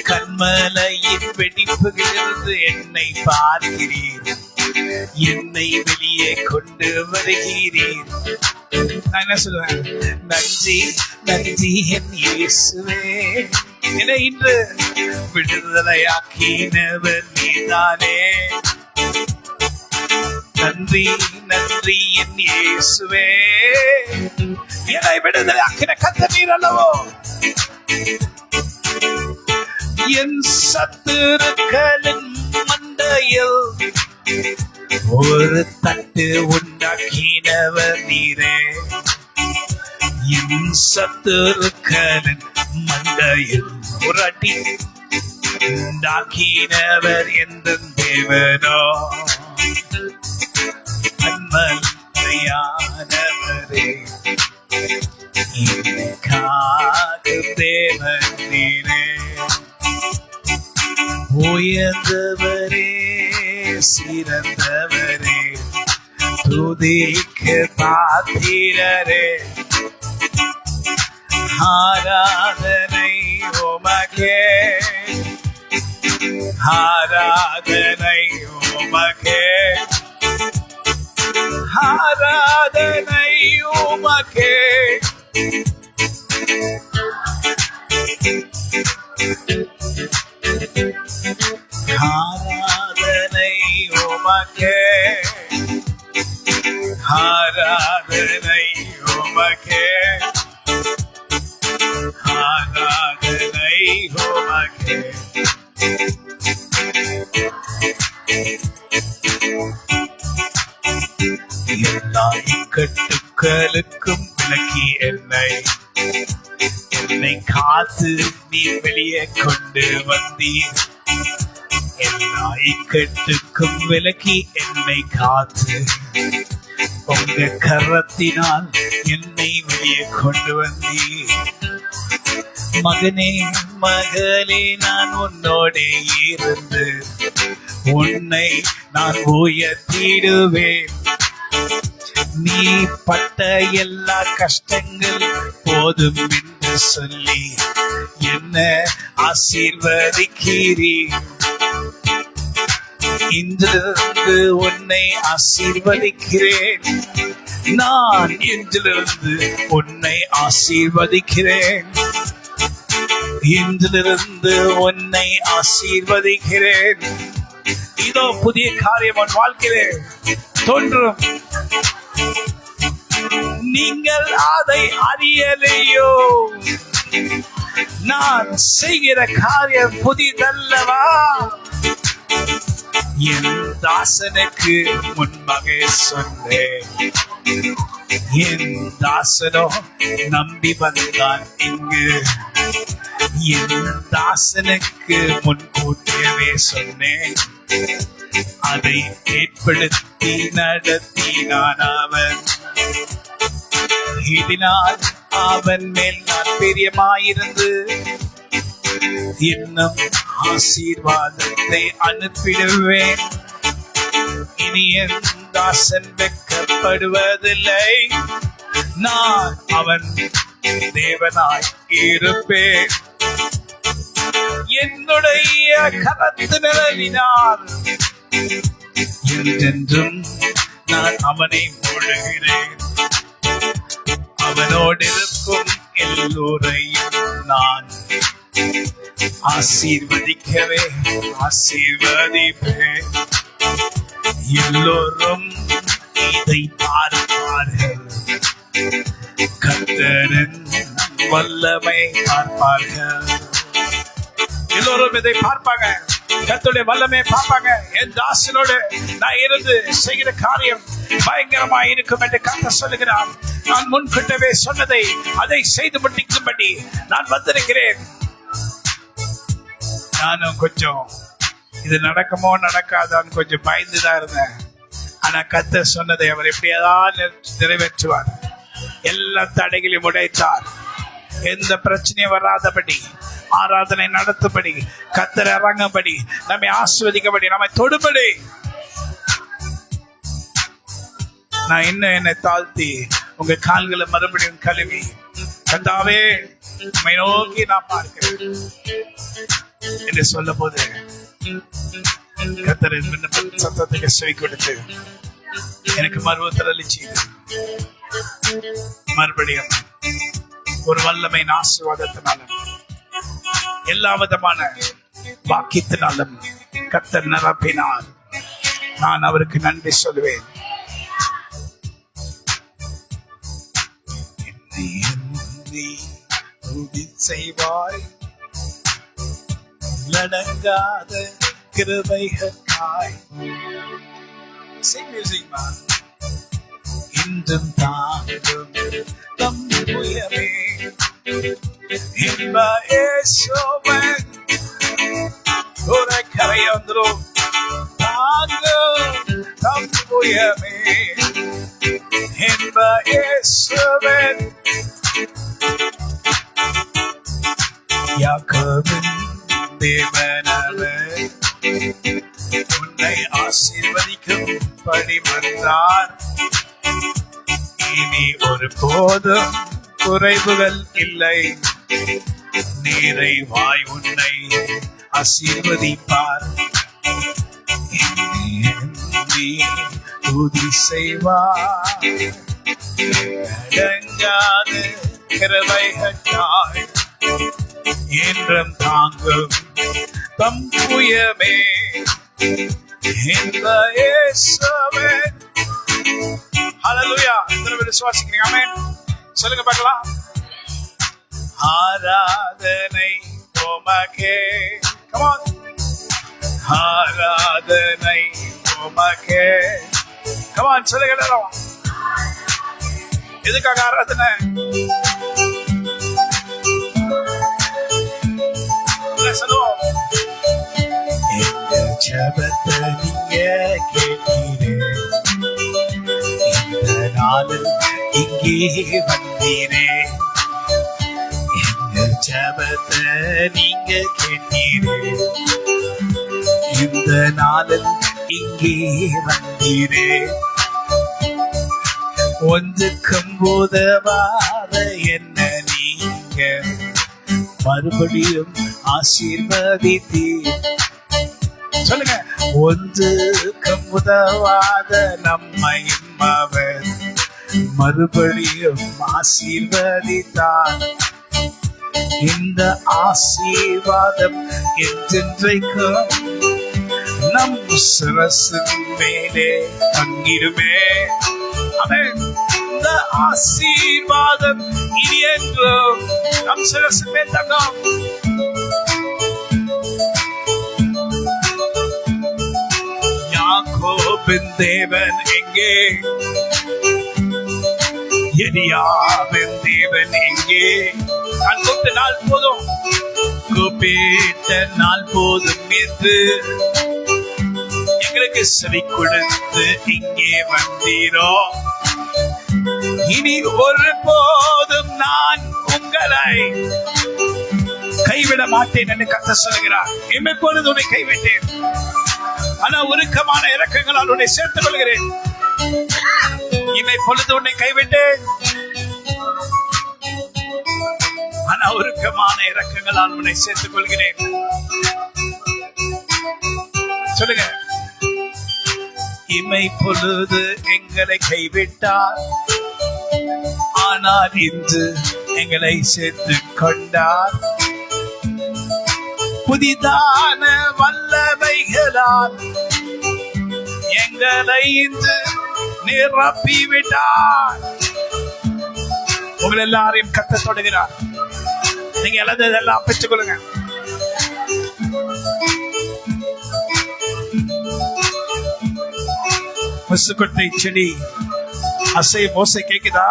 A: கண்மலையின் வெடிப்புகளிலிருந்து என்னை பார்க்கிறீர், என்னை வெளியே கொண்டு வருகிறீர். நான் என்ன சொல்லுவேன்? நன்றி நன்றி என் இயேசுவே, என்னை இன்று விடுதலையாக்கினவர் நீதானே. நன்றி நன்றி என் இயேசுவே, என்னை விடுதலையாக்கின கர்த்தர் நீர் அல்லவோ. என் சத்துருக்களின் மண்டையில் ஒரு தட்டு உண்டாக்கினவர் நீரே. என் சத்துருக்களின் மண்டையில் ஒரு அடி உண்டாக்கினவர் எந்த தேவனோ. கண்மலையானவரே, காக்கும் தேவன் நீரே. உயர்ந்தவரே, சிறந்தவரே, துதிக்கு பாத்திரரே, ஆராதனை உமக்கே, ஆராதனை உமக்கே, ஆராதனை உமக்கே. ஆராதனை உமக்கே, ஆராதனை உமக்கே, ஆராதனை உமக்கே. எல்லா இக்கட்டுகளுக்கும் விலக்கி என்னை காத்து நீ வெளியே கொண்டு வந்தீர். எல்லா இக்கட்டுக்கும் விலக்கி என்னை காத்து உங்க கரத்தினால் என்னை வெளியே கொண்டு வந்தீர். மகனே மகளே, நான் உன்னோட இருந்து உன்னை நான் உயர்த்திடுவேன். நீ பட்ட எல்லா கஷ்டங்கள் போதும் என்று சொல்லி என்ன ஆசீர்வதிக்கிறீர். இன்றிலிருந்து உன்னை ஆசீர்வதிக்கிறேன். நான் இன்றிலிருந்து உன்னை ஆசீர்வதிக்கிறேன். இன்றிலிருந்து உன்னை ஆசீர்வதிக்கிறேன். இதோ புதிய காரியம் உன் வாழ்க்கையிலே தோன்றும். நீங்கள் அதை அறியலையோ? நான் செய்கிற காரியம் புதிதல்லவா? என் தாசனுக்கு முன்பாக சொன்னேன். என் தாசனோ நம்பி வந்தான் இங்கு. என் தாசனுக்கு முன்கூட்டியவே சொன்னேன். அதை ஏற்படுத்தி நடத்தினான் அவன். இதனால் அவன் மேல் நான் பிரியமாயிருந்து இன்னும் ஆசீர்வாதத்தை அனுப்பிடுவேன். இனி என் தாசன் வெட்கப்படுவதில்லை. நான் அவன் தேவனாய் இருப்பேன். என்னுடைய கரத்து நிழலினால் என்றென்றும் நான் அவனை மூடுகிறேன். அவனோடு இருக்கும் எல்லோரையும் நான் ஆசீர்வதிக்கவே ஆசீர்வதிப்பேன். எல்லோரும் இதை பார்ப்பார்கள். கர்த்தரின் வல்லமை பார்ப்பார்கள். எல்லோரும் இதை பார்ப்பாங்க. கர்த்தருடைய வல்லமை பார்ப்பாங்க. என் தாசனோடு நான் இருந்து செய்கிற காரியம் பயங்கரமா இருக்கும் என்று கர்த்தர் சொல்லுகிறார். நான் முன்கூட்டவே சொன்னதை அதை செய்து முடிக்கும்படி நான் வந்திருக்கிறேன். நானும் கொஞ்சம் இது நடக்குமோ நடக்காதான்னு கொஞ்சம் பயந்துதான் இருந்தேன். ஆனா கர்த்தர் சொன்னதை அவர் எப்படியாதான் நிறைவேற்றுவார். எல்லா தடைகளையும் உடைத்தார். எந்த பிரச்சனையும் வராதபடி, ஆராதனை நடத்தும்படி, கர்த்தர் இறங்கும்படி, நம்மை ஆசீர்வதிக்கும்படி, நம்மை தொடும்படி நான் இன்னும் என்னை தாழ்த்தி உங்க கால்களை மறுபடியும் கழுவி, கர்த்தாவே உம்மை நோக்கி நான் பார்க்கிறேன் என்று சொல்ல போது கர்த்தரின் விண்ணப்பத்தின் சத்தத்துக்கு செவி கொடுத்து எனக்கு மறுவத்தல் செய்து மறுபடியும் ஒரு வல்லமையின் ஆசீர்வாதத்தினாலும் எல்லா விதமான வாக்கியத்தினாலும் கர்த்தர் நிரப்பினார். நான் அவருக்கு நன்றி சொல்லுவேன். செய்வாய் நடங்காத கிருபைகளுக்காய். இன்றும் தாங்கும் தம் உயரே இன்ப இயேசுவின் ஒரு கரையொன்றும் தாங்கும் தம் உயரே இன்ப இயேசுவின் யாக்கோபின் தேவனவர் உன்னை ஆசீர்வதிக்கும் படி வந்தார். இனி ஒரு போதும் குறைவுகள் இல்லை. நிறைவாய் உன்னை ஆசீர்வதிப்பார். துதி செய்வார். அடங்காத கிருபைகளுக்காய் என்றும் தாங்கும் தம் புயமே இந்த இயேசுவின். ஹல்லேலூயா. எத்தனை பேர் விசுவாசிக்கிறீங்க? ஆமென் சொல்லுங்க பார்க்கலாம். ஆராதனை உமக்கே. Come on. ஆராதனை உமக்கே. Come on சொல்லுங்க எல்லாரும். எதுக்காக ஆராதனை? ஜபத்தை நீங்க கேட்டீரே, இந்த நாளில் இங்கே வந்தீரே. எங்க ஜபத்தை நீங்க கேட்டீரே, இந்த நாளில் இங்கே வந்தீரே. ஒன்றுக்கும் உதவாத என்ன நீங்க மறுபடியும் ஆசீர்வதித்தீர். சொல்லுங்க. ஒன்றுக்கும் உதவாத நம்மையும் அவர் மறுபடியும் ஆசீர்வதித்தார். இந்த ஆசீர்வாதம் என்றென்றைக்கும் நம் சிரசின் மேலே தங்கிடுமே. ஆமென். இந்த ஆசீர்வாதம் இனி என்றும் நம் சிரசின் மேல் தங்கும். யாக்கோபின் தேவன் எங்கே? எலியாவின் தேவன் எங்கே? நான் கூப்பிட்ட நாள் போதும், கூப்பிட்ட நாள் போதும் என்று எங்களுக்கு செவி கொடுத்து இங்கே வந்தீரோ. இனி ஒரு போதும் நான் உங்களை கைவிட மாட்டேன் என்று கர்த்தர் சொல்கிறார். எப்பொழுது உன்னை கைவிட்டேன், ஆனா உருக்கமான இரக்கங்களால் உன்னை சேர்த்துக் கொள்கிறேன். இப்பொழுது உன்னை கைவிட்டேன், ஆனா உருக்கமான இரக்கங்களால் உன்னை சேர்த்துக் கொள்கிறேன். சொல்லுங்க. இமை பொழுது எங்களை கைவிட்டார், ஆனால் இன்று எங்களை சேர்த்துக் கொண்டார். புதிதான வல்லமைகளால் எங்களை இன்று நிரப்பிவிட்டார். உங்களை எல்லாரையும் கத்த தொடுகிறார். நீங்க எல்லாத்தையும் பெற்றுக் கொள்ளுங்க. முசுக்கொட்டை செடி அசை மோசை கேக்குதா?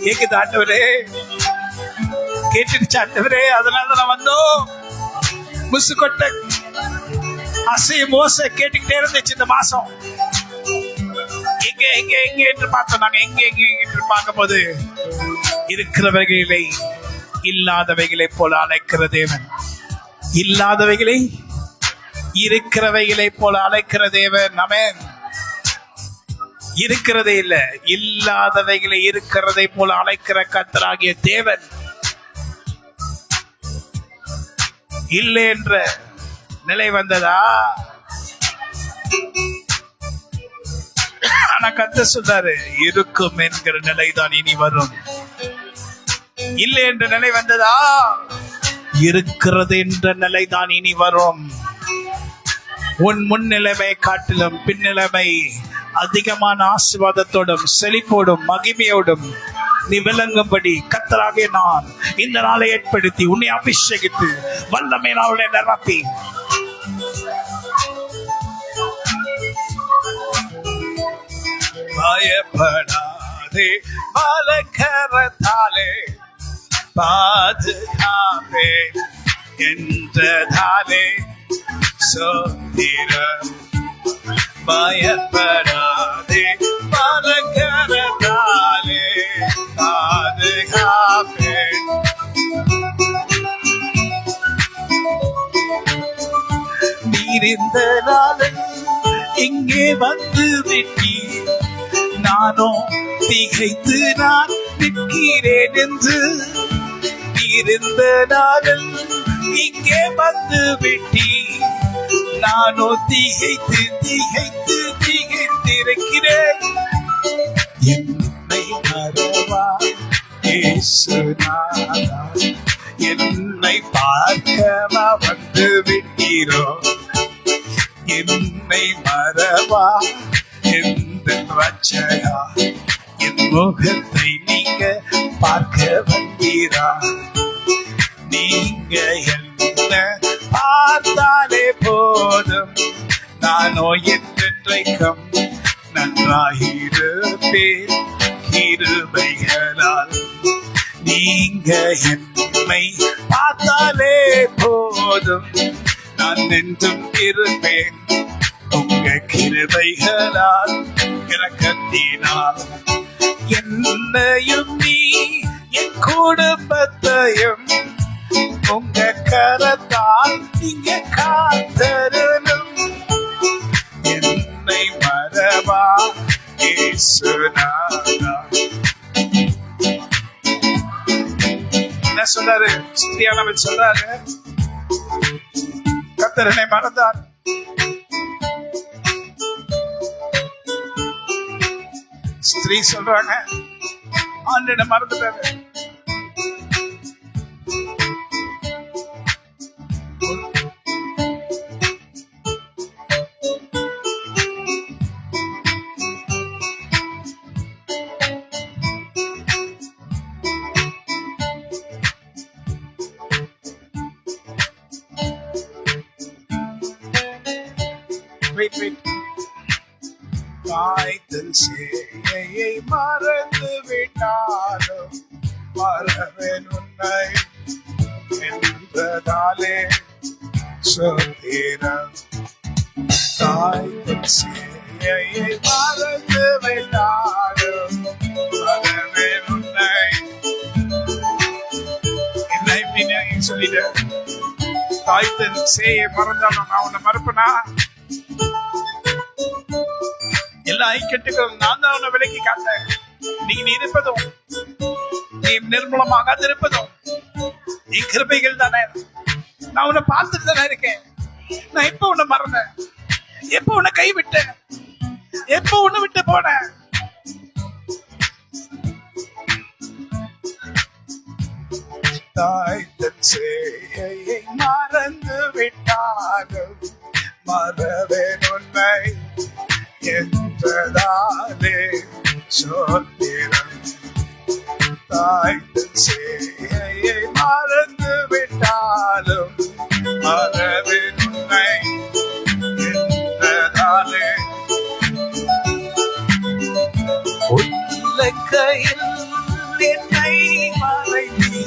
A: கேக்குதா ஆண்டவரே? கேட்டுடுச்சு ஆண்டவரே, அதனாலதான் நான் வந்தோம். முசுக்கொட்டை அசை மோசை கேட்டுக்கிட்டே இருந்துச்சு இந்த மாசம். எங்க என்று பார்த்தோம். நாங்க எங்க என்று பார்க்கும் போது இருக்கிறவைகளை இல்லாதவைகளை போல அழைக்கிற தேவன், இல்லாதவைகளை இருக்கிறவைகளை போல அழைக்கிற தேவன். ஆமென். இருக்கிறதே இல்ல, இல்லாதவைகளை இருக்கிறதை போல அழைக்கிற கர்த்தராகிய தேவன். இல்லை என்ற நிலை வந்ததா? ஆனா கர்த்தர் சொல்றாரு, இருக்கும் என்கிற நிலைதான் இனி வரும். இல்லை என்ற நிலை வந்ததா? இருக்கிறது என்ற நிலைதான் இனி வரும். உன் முன்னிலைமை காட்டிலும் பின்னிலைமை அதிகமான ஆசீர்வாதத்தோடும் செழிப்போடும் மகிமையோடும் நீ விளங்கும்படி கர்த்தராகிய நான் இந்த நாளை ஏற்படுத்தி உன்னை அபிஷேகித்து வல்லமை நாளை நிரப்பி பயப்படாதே பலகரத்தாலே பாதுகாப்பே என்றதாலே சோத்திரம். பயப்படாதே பலகரத்தாலே பாதுகாப்பே. நீரிந்த நாளில் இங்கே வந்து விட்டி, நானோ திகைத்து நான் நிற்கிறேன் என்று. நீரிந்த நாளில் இங்கே வந்து விட்டி, நானோ திகைத்து திகைத்திருக்கிறேன். என்னை மறவா இயேசுநாதா, என்னை பார்க்கவா வந்து விட்டீரோ. என்னை மறவா எந்த ரட்சகா, என் முகத்தை நீங்க பார்க்க வந்தீரா. நீங்க என்ன பார்த்தாலே போதும், நானோ என்றென்றைக்கும் நன்றாயிருப்பேன் கிருபைகளால். நீங்க என்னை பார்த்தாலே போதும், நான் என்றும் இருப்பேன் உங்க கிருபைகளால் இரக்கத்தினால். என்னையும் நீ என் குடும்பத்தையும் உங்க கரத்தால் நீங்க காத்தருளும். என்னை மறவா இயேசுநாதா. என்ன சொல்றாரு? ஸ்திரியானவர் சொல்றாரு, கர்த்தர் என்னை மறந்தார். ஸ்திரீ சொல்றாங்க, ஆண்டவரை மறந்துட்டாரு. காய்த்தல் சேயை மறந்து விட்டாலும் மறவேன் உன்னை என்பதாலே சோத்திரம். காய்த்தல் சேயை மறந்து விட்டாலும் மறவேன் உன்னை. என்னை பின்னாடி சொல்லிட்டு, காய்த்தல் சேயை மறந்தாலும் நான் உன்னை மறப்பனா? எல்லா ஐக்கட்டுகளும் நான் தான் உன்னை விலக்கி காத்தேன். நீ இருப்பதும் நீ நிர்மூலமாக இருப்பதும் நீ கிருபைகள் தானே. நான் உன்னை பார்த்துட்டு தானே இருக்கேன். நான் எப்ப உன்னை மறந்தேன்? எப்ப உன்னை கைவிட்டேன்? எப்ப உன்னை விட்டு போனேன்? தாய்த்தன் சேயை மறந்து விட்டாலும் மறவேன் உன்னை என்றதாலே சோத்திரம். தாய்த்தன் சேயை மறந்து விட்டாலும் மறவேன் உன்னை என்றதாலே. உள்ளங்கையில் என்னை மறைத்தி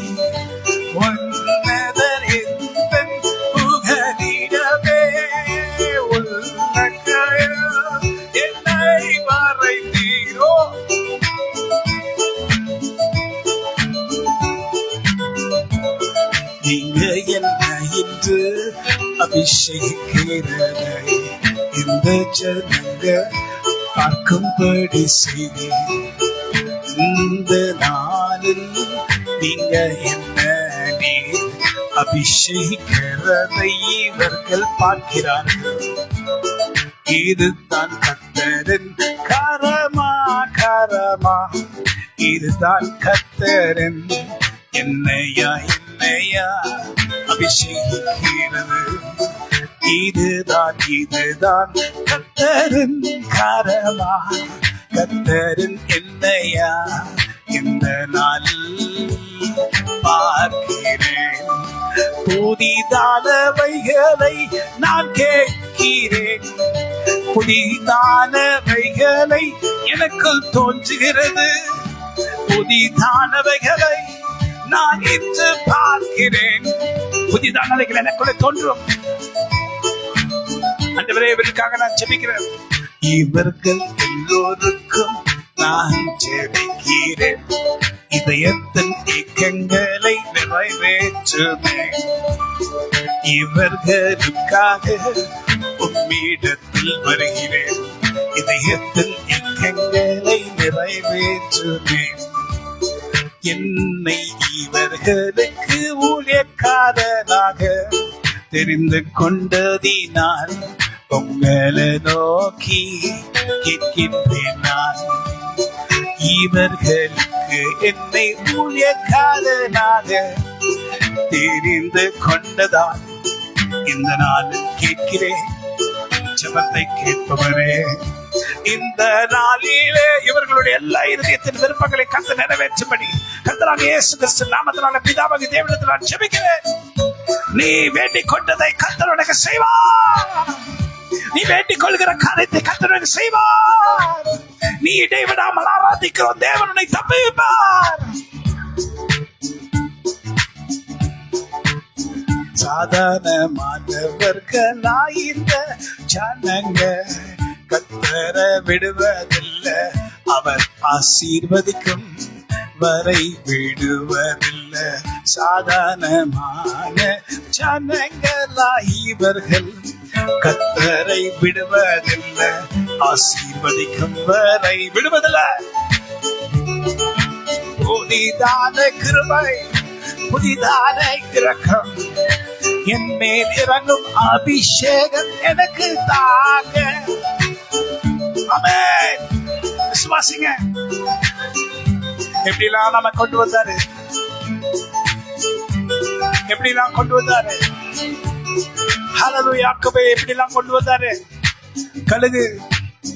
A: உன்னதர் எந்தன் புகலிடமே. உள்ளங்கையில் என்னை மறைத்தி அபிஷேகிக்கிறதை இந்த ஜனங்க பார்க்கும்படி செய்தேன். இந்த நாளில் நீங்க என்ன நீர் அபிஷேகிக்கிறதை இவர்கள் பார்க்கிறார்கள். இதுதான் கர்த்தரின் கரமா கரமா, இதுதான் கர்த்தரின் என்னையா என்னையா அபிஷேகிக்கிறது. இதுதான் இதுதான் கர்த்தரின் கரமா, கர்த்தரின் என்னையா இந்த நாளில் பார்க்கிறேன். புதிதானவைகளை நான் கேட்கிறேன், புதிதானவைகளை எனக்குள் தோன்றுகிறது. புதிதானவைகளை நான் இன்று பார்க்கிறேன். புதிதானவைகள் எனக்குள்ளே தோன்றும். ஆண்டவரே, இவருக்காக நான் ஜெபிக்கிறேன். இவர்கள் எல்லோருக்கும் நான் ஜெபிக்கிறேன். இதயத்தின் ஏக்கங்களை நிறைவேற்றுமே. இவர்களுக்காக உம்மிடத்தில் வருகிறேன். இதயத்தின் ஏக்கங்களை நிறைவேற்றுமே. என்னை இவர்களுக்கு ஊழியக்காரனாக தெரிந்து கொண்டதினால் உங்களை நோக்கி கேட்கின்றேன். நான் இவர்களுக்கு என்னை ஊழியக்காரனாக தெரிந்து கொண்டதால் இந்த நாளில் கேட்கிறேன். ஜெபத்தை கேட்பவரே, இந்த நாளிலே இவர்களுடைய எல்லா இருதயத்தின் விருப்பங்களை கர்த்தர் நிறைவேற்றும்படி கர்த்தராகிய இயேசு கிறிஸ்து நாமத்தினால பிதாவாகிய தேவனிடத்தில் நான் ஜெபிக்கிறேன். நீ வேண்டிக் கொண்டதை கர்த்தர் உனக்கு செய்வார். நீ வேண்டிக் கொள்கிற காரியத்தை கர்த்தர் உனக்கு செய்வார். நீ இடைவிடாமல் ஆராதிக்கிற தேவன் உன்னை தப்புவிப்பார். சாதாரணமானவர்களாயிருந்த ஜனங்க கர்த்தர விடுவதில்லை. அவர் ஆசீர்வதிக்கும் வரை விடுவதில்லை. சாதாரணமான ஜனங்களாய் இவர்கள் கர்த்தரை விடுவதில்லை. ஆசீர்வதிக்கும் வரை விடுவதில்லை. புதிதான கிருபை, புதிதான இரக்கம், என் மேல் இறங்கும் அபிஷேகம் எனக்கு தாங்க. ஆமென். விசுவாசிங்க. எப்படிலாம் நம்ம கொண்டு வந்தாரு, எப்படிலாம் கொண்டு வந்தாரு. ஹல்லேலூயா. யாக்கோபை எப்படிலாம் கொண்டு வந்தாரு. கழுகு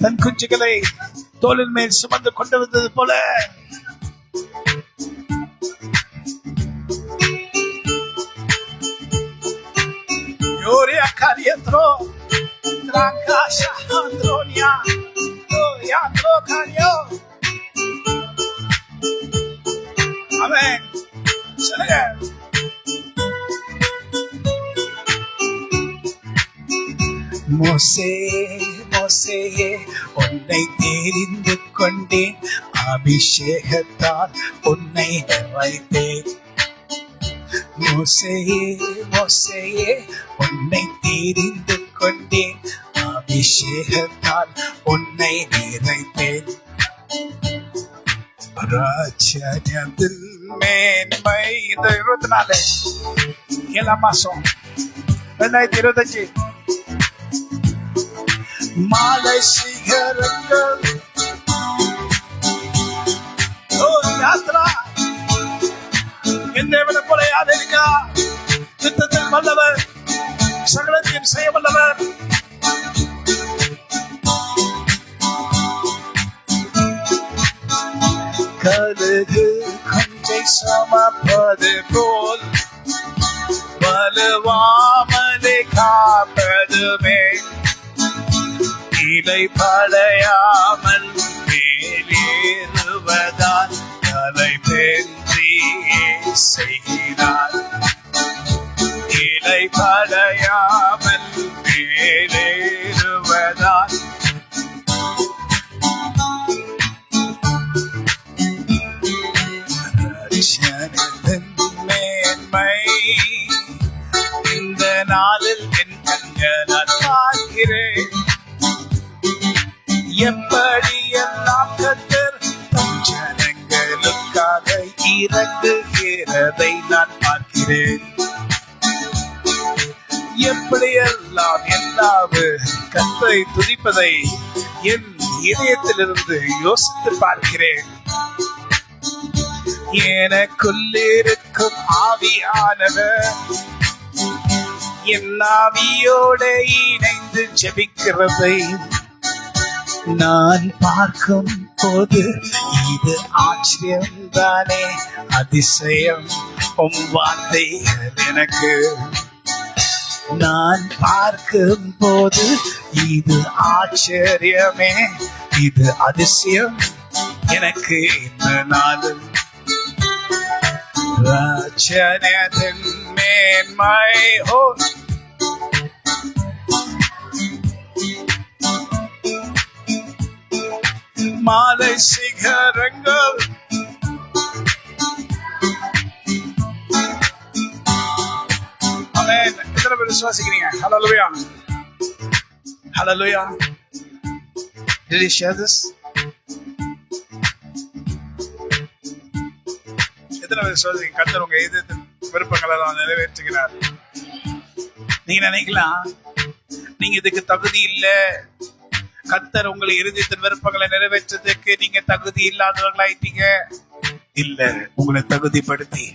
A: தன் குஞ்சுகளை தோளின் மேல் சுமந்து கொண்டு வந்தது போல Amen. சொல்லுங்க. மோசே மோசே உன்னை தெரிந்து கொண்டேன், அபிஷேகத்தால் உன்னை நிறைத்தேன். மோசே மோசே உன்னை தெரிந்து கொண்டேன், அபிஷேகத்தால் உன்னை நிறைத்தேன். ராஜ்யத்தின் மேன்மை. இந்த 24 7 மாசம் 2025 மாலை சிகரங்கள் யாத்ரா. என் தேவனை போல யார் இருக்கா? யுத்தத்தில் வல்லவர், சகலத்தையும் செய்ய வல்லவர். கழுகு கொஞ்சை சமப்பது போல் வலுவாமலே காப்பதுமே, இலை படையாமல் மேலேறுவதால் தலை பென்றியே செய்கிறார். இலை படையாமல் மேலேறுவதால் மேன்மை. இந்த நாளில் என் இறங்குகிறதை நான் பார்க்கிறேன். எப்படியெல்லாம் எல்லாவு கர்த்தரை துதிப்பதை என் இதயத்திலிருந்து யோசித்து பார்க்கிறேன். எனக்குள்ளிருக்கும் ஆவியானவர் என் ஆவியோட இணைந்து ஜெபிக்கிறதை நான் பார்க்கும் போது இது ஆச்சரியம்தானே, அதிசயம் உம் வார்த்தைகள் எனக்கு. நான் பார்க்கும் போது இது ஆச்சரியமே, இது அதிசயம் எனக்கு. இந்த நாளும் ரட்சணியத்தின் மேன்மை மாலை சிகரங்கள் ஆமென். எத்தனை பேர் விசுவாசிக்கிறீங்க? ஹல்லேலூயா, ஹல்லேலூயா. Did you share this? எத்தனை பேர் விசுவாசிக்கிறீங்க? கர்த்தர் உங்க இதயத்தின் விருப்பங்களை எல்லாம் நிறைவேற்றுகிறார். நீங்க நினைக்கலாம் நீங்க இதுக்கு தகுதி இல்ல, கர்த்தர் உங்களை இருதயத்தின் விருப்பங்களை நிறைவேற்றதுக்கு நீங்க தகுதி இல்லாதவர்களாயிட்டீங்க. இல்ல, உங்களை தகுதிப்படுத்தி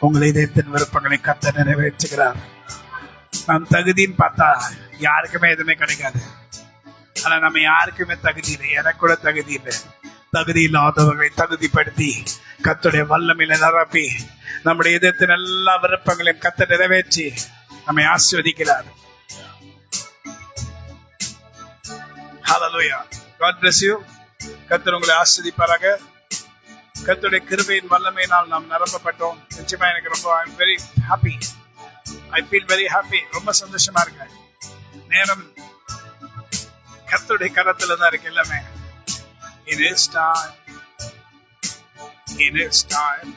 A: உங்களை இதயத்தின் விருப்பங்களை கர்த்தர் நிறைவேற்றுகிறார். நாம் தகுதின்னு பார்த்தா யாருக்குமே எதுவுமே கிடைக்காது. ஆனா நம்ம யாருக்குமே தகுதி இல்லை, எனக்கு கூட தகுதி இல்லை. தகுதி இல்லாதவர்களை தகுதிப்படுத்தி கர்த்தருடைய வல்லமையில நிரப்பி நம்முடைய இதயத்தின் எல்லா விருப்பங்களையும் கர்த்தர் நிறைவேற்றி நம்மை ஆசீர்வதிக்கிறார். Hallelujah. God bless you. கர்த்தர் உங்களை ஆசீர்வதிப்பாராக. கர்த்தருடைய கிருபையின் வல்லமையினால் நாம் நிரப்பப்பட்டோம். நிச்சயமா எனக்கு ரொம்ப I'm very happy. I feel very happy. ரொம்ப சந்தோஷமா இருக்கு. நேரம் கர்த்தருடைய கரத்துல தான் இருக்கு எல்லாமே. It is time. It is time.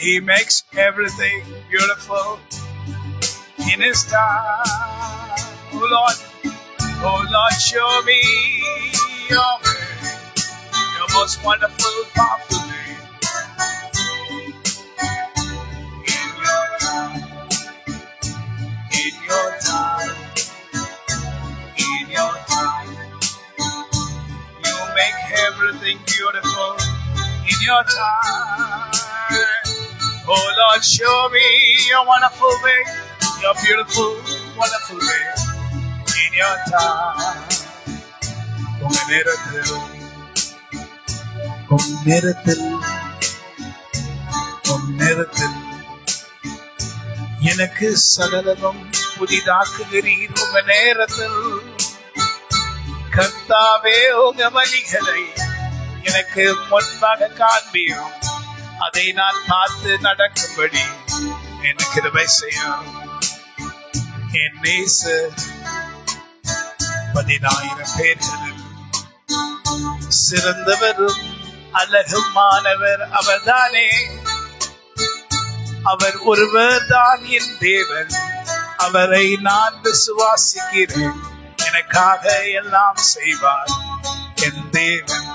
A: He makes everything beautiful. In His time. Oh Lord. Oh Lord, show me your way, your most wonderful, powerful way. In your time, in your time, in your time, you make everything beautiful. In your time, oh Lord, show me your wonderful way, your beautiful, wonderful way. In your time, உங்க நேரத்தில், உங்க நேரத்தில், உங்க நேரத்தில் எனக்கு சகலமும் புதிதாக்குகிறீர். உங்க நேரத்தில் கர்த்தாவே உங்க வழிகளை எனக்கு முன்பாக காண்பியும், அதை நான் பார்த்து நடக்கும்படி எனக்கு கிருபை செய்யும். என் நேசர் 10,000 பேர்களில் சிறந்தவரும் அழகுமானவர் அவர்தானே. அவர் ஒருவர் தான் என் தேவன், அவரை நான் விசுவாசிக்கிறேன். எனக்காக எல்லாம் செய்வார் என் தேவன்.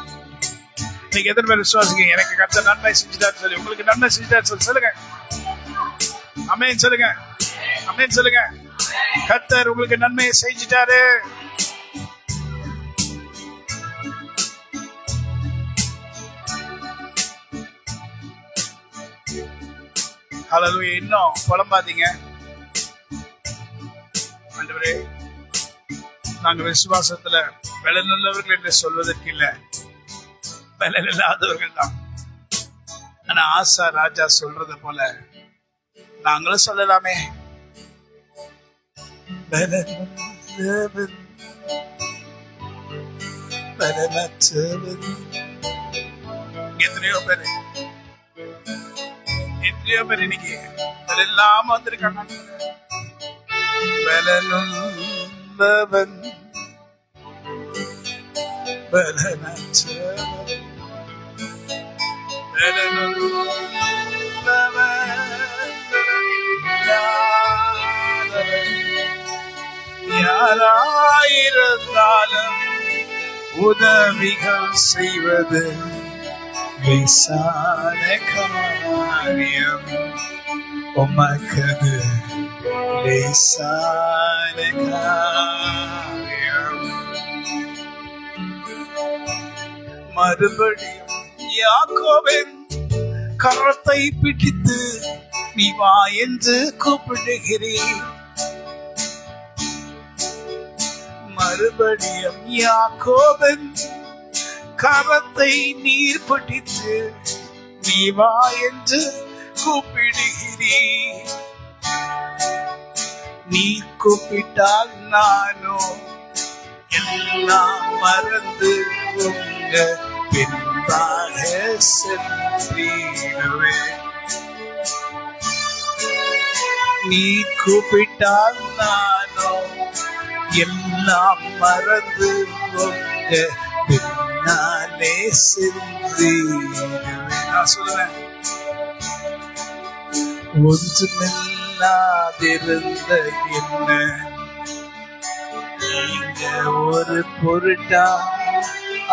A: நீங்க எத்தனை பேர் விசுவாசிக்கிறீங்க? எனக்கு கர்த்தர் நன்மை செஞ்சுட்டார் சொல்லி, உங்களுக்கு நன்மை செஞ்சுட்டார் சொல்லி சொல்லுங்க. ஆமென் சொல்லுங்க, ஆமென் சொல்லுங்க. கர்த்தர் உங்களுக்கு நன்மையை செஞ்சுட்டாரு. ஹல்லேலூயா. இன்னும் புலம்பாதீங்க. ஆண்டவரே, நாங்க விசுவாசத்துல பலனுள்ளவர்கள் என்று சொல்வதற்கு இல்ல, பலன் இல்லாதவர்கள் தான். ஆனா ஆசா ராஜா சொல்றது போல நாங்களும் சொல்லலாமே. எத்தனையோ பேரு இன்னைக்கு எல்லாம் வந்திருக்காங்க. பலனுள்ளவன் யாராயிருந்தாலும் உதவிகள் செய்வது லேசான காரியம் உமக்கது லேசான காரியம். மறுபடியும் யாக்கோபின் கரத்தை பிடித்து நீ வா என்று கூப்பிடுகிறேன். மறுபடியும் யாக்கோபின் கரத்தை நீர் பிடித்து நீ வா என்று கூப்பிடுகிறேன். நீ கூப்பிட்டால் நானோ எல்லாம் மறந்து உங்க பின்பாக சென்றிடுவேன். நீ கூப்பிட்டால் நானோ எல்லாம் மறந்து உங்க பின்னாலே சென்றிடுவேன். நான் சொல்லுவேன், ஒன்றுமில்லாதிருந்த என்ன நீங்க ஒரு பொருட்டா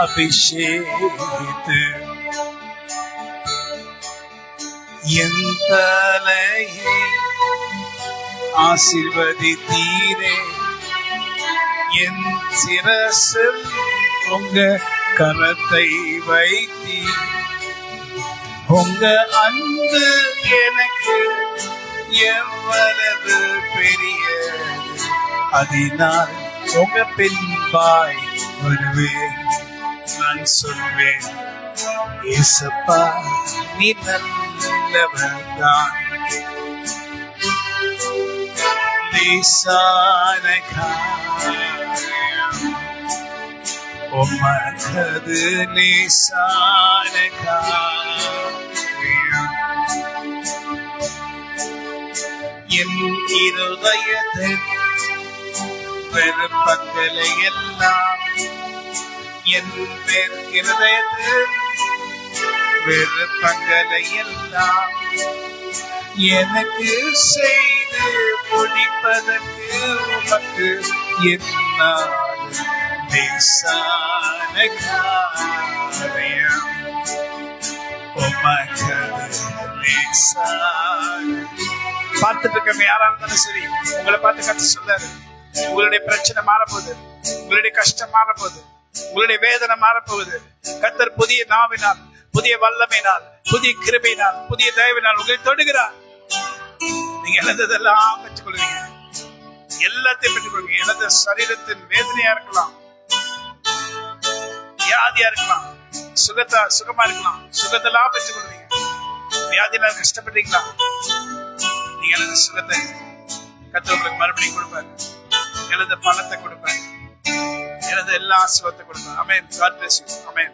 A: அபிஷேகித்து என் தலையை ஆசீர்வதித்தீரே. என் சிரசில் உங்க கரத்தை வைத்தீ. உங்க அன்பு எனக்கு எவ்வளவு பெரிய, அதனால் உங்க பின்பாய் வருவேன். நான் சொல்வேன், ஏசப்பா நீ நல்லவர்தான். லேசான காரியம் உமக்கது லேசான காரியம். என் இருதயத்தின் வெறுப்பங்களை எல்லாம், என் இருதயத்தின் வெறுப்பங்களை எல்லாம் எனக்கு செய்து முடிப்பதற்கு உமக்கு என்னால் லேசான காரியம் உமக்கது லேசான. பார்த்துட்டு இருக்க யாரா இருந்தாலும் சரி, உங்களை பார்த்து கர்த்தர் சொல்றாரு, உங்களுடைய பிரச்சனை மாறப்போகுது, உங்களுடைய கஷ்டம் மாறப்போகுது, உங்களுடைய வேதனை மாறப்போகுது. கர்த்தர் புதிய நாவினால், புதிய வல்லமையினால், புதிய கிருபையினால், புதிய தயவினால் உங்களை தொடுகிறார். நீங்க இழந்ததெல்லாம் பெற்றுக்கொள்வீங்க, எல்லாத்தையும் பெற்றுக்கொள்வீங்க. இழந்த சரீரத்தின் வேதனையா இருக்கலாம், வியாதியா இருக்கலாம், சுகமா இருக்கலாம், சுகத்தெல்லாம் பெற்றுக்கொள்வீங்க. வியாதியில கஷ்டப்படுறீங்களா, நீங்க இழந்த சுகத்தை கர்த்தர் உங்களுக்கு மறுபடியும் கொடுப்பாரு. இழந்த பணத்தை கொடுப்பாரு, இழந்த எல்லா சுகத்தை கொடுப்பாரு. ஆமென். God bless you. ஆமென்.